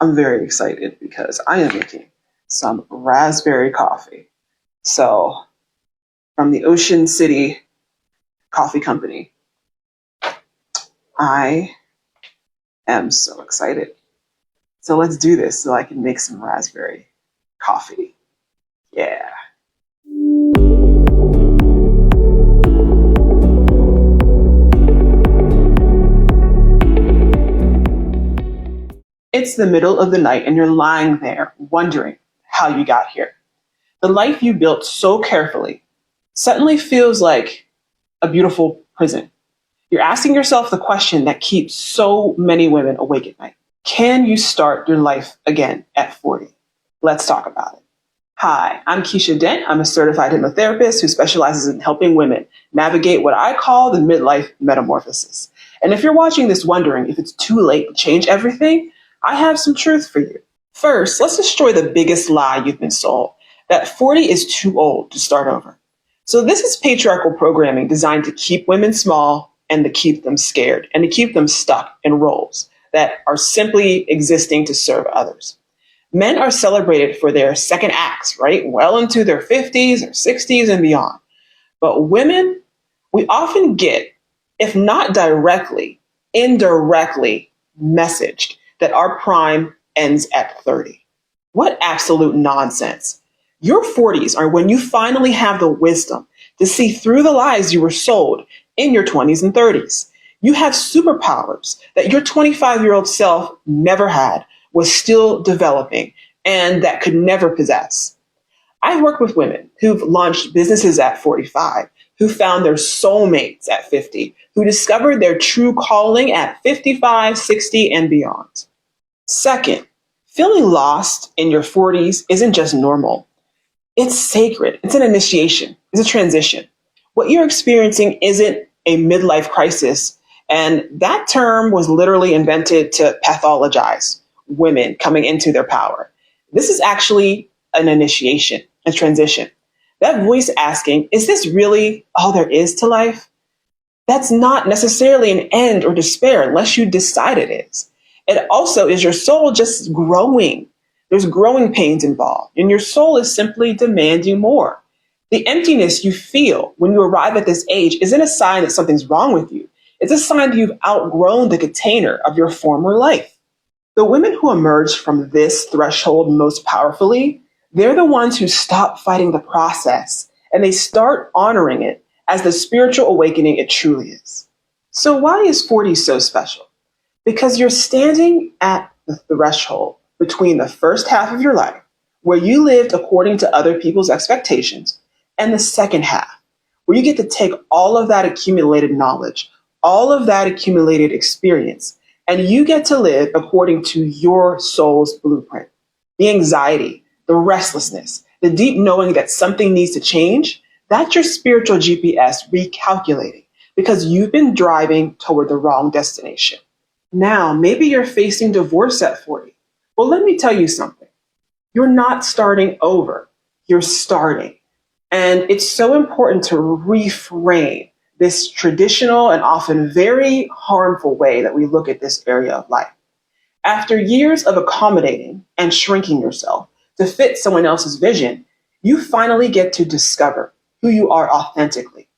I'm very excited because I am making some raspberry coffee. So, from the Ocean City Coffee Company, I am so excited. So, let's do this so I can make some raspberry coffee. Yeah. It's the middle of the night and you're lying there wondering how you got here. The life you built so carefully suddenly feels like a beautiful prison. You're asking yourself the question that keeps so many women awake at night. Can you start your life again at 40? Let's talk about it. Hi, I'm Keisha Dent. I'm a certified hypnotherapist who specializes in helping women navigate what I call the midlife metamorphosis. And if you're watching this wondering if it's too late to change everything, I have some truth for you. First, let's destroy the biggest lie you've been sold, that 40 is too old to start over. So this is patriarchal programming designed to keep women small and to keep them scared and to keep them stuck in roles that are simply existing to serve others. Men are celebrated for their second acts, right? Well into their 50s or 60s and beyond. But women, we often get, if not directly, indirectly messaged that our prime ends at 30. What absolute nonsense. Your 40s are when you finally have the wisdom to see through the lies you were sold in your 20s and 30s. You have superpowers that your 25-year-old self never had, was still developing, and that could never possess. I've worked with women who've launched businesses at 45, who found their soulmates at 50, who discovered their true calling at 55, 60, and beyond. Second, feeling lost in your 40s isn't just normal. It's sacred. It's an initiation. It's a transition. What you're experiencing isn't a midlife crisis, and that term was literally invented to pathologize women coming into their power. This is actually an initiation, a transition. That voice asking, is this really all there is to life? That's not necessarily an end or despair unless you decide it is. It also is your soul just growing. There's growing pains involved, and your soul is simply demanding more. The emptiness you feel when you arrive at this age isn't a sign that something's wrong with you. It's a sign that you've outgrown the container of your former life. The women who emerge from this threshold most powerfully, they're the ones who stop fighting the process and they start honoring it as the spiritual awakening it truly is. So why is 40 so special? Because you're standing at the threshold between the first half of your life, where you lived according to other people's expectations, and the second half, where you get to take all of that accumulated knowledge, all of that accumulated experience, and you get to live according to your soul's blueprint. The anxiety, the restlessness, the deep knowing that something needs to change, that's your spiritual GPS recalculating because you've been driving toward the wrong destination. Now, maybe you're facing divorce at 40. Well, let me tell you something. You're not starting over. You're starting. And it's so important to reframe this traditional and often very harmful way that we look at this area of life. After years of accommodating and shrinking yourself to fit someone else's vision, you finally get to discover who you are authentically.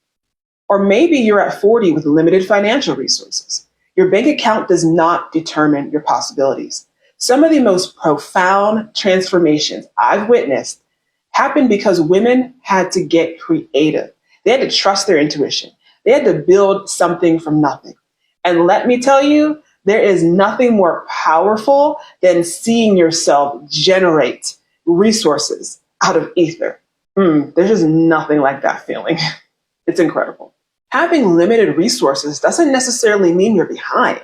Or maybe you're at 40 with limited financial resources. Your bank account does not determine your possibilities. Some of the most profound transformations I've witnessed happened because women had to get creative. They had to trust their intuition. They had to build something from nothing. And let me tell you, there is nothing more powerful than seeing yourself generate resources out of ether. There's just nothing like that feeling. It's incredible. Having limited resources doesn't necessarily mean you're behind.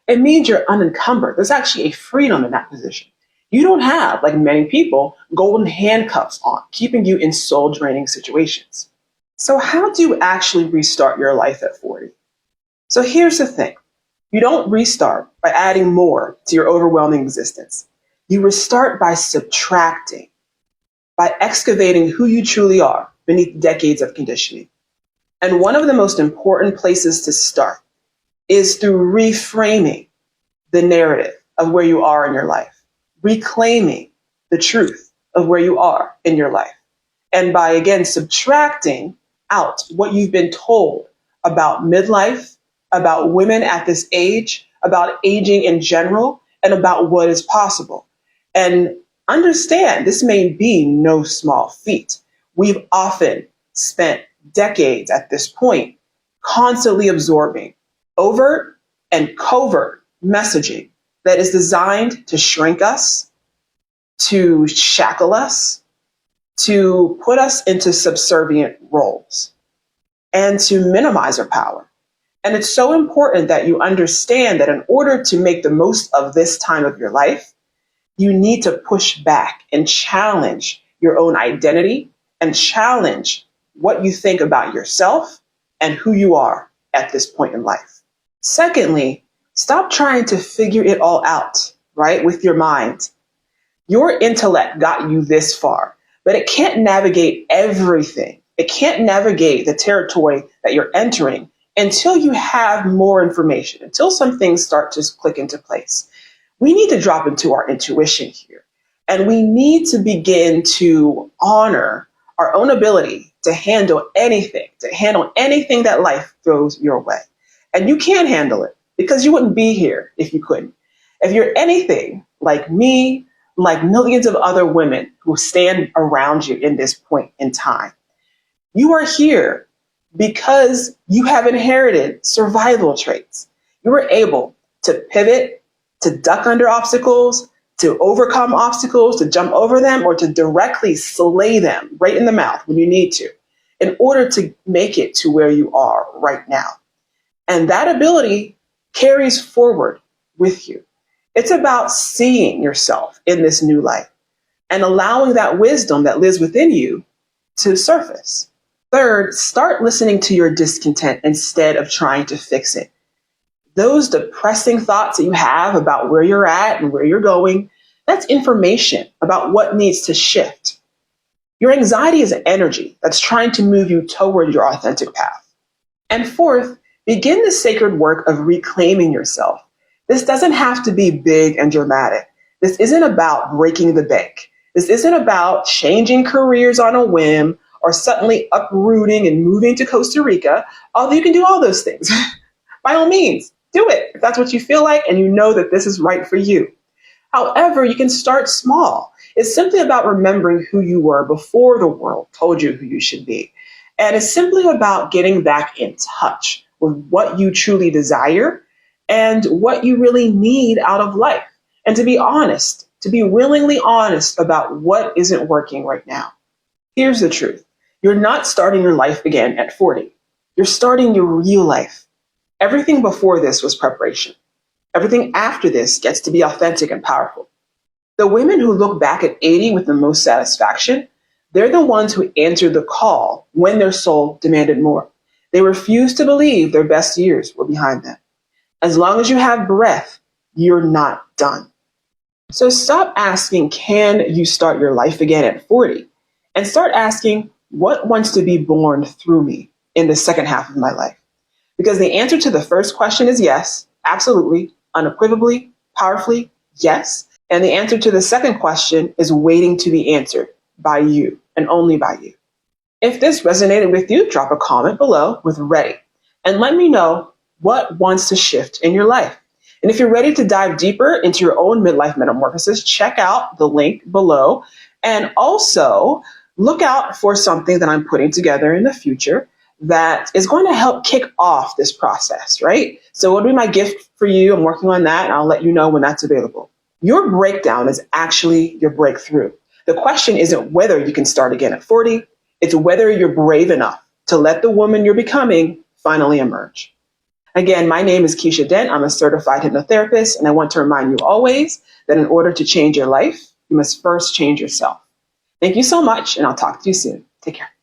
It means you're unencumbered. There's actually a freedom in that position. You don't have, like many people, golden handcuffs on, keeping you in soul-draining situations. So how do you actually restart your life at 40? So here's the thing. You don't restart by adding more to your overwhelming existence. You restart by subtracting, by excavating who you truly are beneath decades of conditioning. And one of the most important places to start is through reframing the narrative of where you are in your life. reclaiming the truth of where you are in your life. And by, again, subtracting out what you've been told about midlife, about women at this age, about aging in general, and about what is possible. And understand this may be no small feat. We've often spent decades at this point constantly absorbing overt and covert messaging that is designed to shrink us, to shackle us, to put us into subservient roles, and to minimize our power. And it's so important that you understand that in order to make the most of this time of your life, you need to push back and challenge your own identity and challenge what you think about yourself and who you are at this point in life. Secondly, stop trying to figure it all out, right, with your mind. Your intellect got you this far, but it can't navigate everything. It can't navigate the territory that you're entering until you have more information, until some things start to click into place. We need to drop into our intuition here, and we need to begin to honor our own ability to handle anything that life throws your way. And you can handle it because you wouldn't be here if you couldn't. If you're anything like me, like millions of other women who stand around you in this point in time, you are here because you have inherited survival traits. You were able to pivot, to duck under obstacles, to overcome obstacles, to jump over them, or to directly slay them right in the mouth when you need to, in order to make it to where you are right now. And that ability carries forward with you. It's about seeing yourself in this new life and allowing that wisdom that lives within you to surface. Third, start listening to your discontent instead of trying to fix it. Those depressing thoughts that you have about where you're at and where you're going, that's information about what needs to shift. Your anxiety is an energy that's trying to move you toward your authentic path. And fourth, begin the sacred work of reclaiming yourself. This doesn't have to be big and dramatic. This isn't about breaking the bank. This isn't about changing careers on a whim or suddenly uprooting and moving to Costa Rica, although you can do all those things. By all means, do it if that's what you feel like and you know that this is right for you. However, you can start small. It's simply about remembering who you were before the world told you who you should be. And it's simply about getting back in touch with what you truly desire and what you really need out of life. And to be honest, to be willingly honest about what isn't working right now. Here's the truth. You're not starting your life again at 40. You're starting your real life. Everything before this was preparation. Everything after this gets to be authentic and powerful. The women who look back at 80 with the most satisfaction, they're the ones who answered the call when their soul demanded more. They refused to believe their best years were behind them. As long as you have breath, you're not done. So stop asking, can you start your life again at 40? And start asking, what wants to be born through me in the second half of my life? Because the answer to the first question is yes, absolutely, unequivocally, powerfully, yes. And the answer to the second question is waiting to be answered by you and only by you. If this resonated with you, drop a comment below with ready and let me know what wants to shift in your life. And if you're ready to dive deeper into your own midlife metamorphosis, check out the link below. And also look out for something that I'm putting together in the future that is going to help kick off this process, right? So it'll be my gift for you. I'm working on that, and I'll let you know when that's available. Your breakdown is actually your breakthrough. The question isn't whether you can start again at 40. It's whether you're brave enough to let the woman you're becoming finally emerge. Again, my name is Keisha Dent. I'm a certified hypnotherapist, and I want to remind you always that in order to change your life, you must first change yourself. Thank you so much, and I'll talk to you soon. Take care.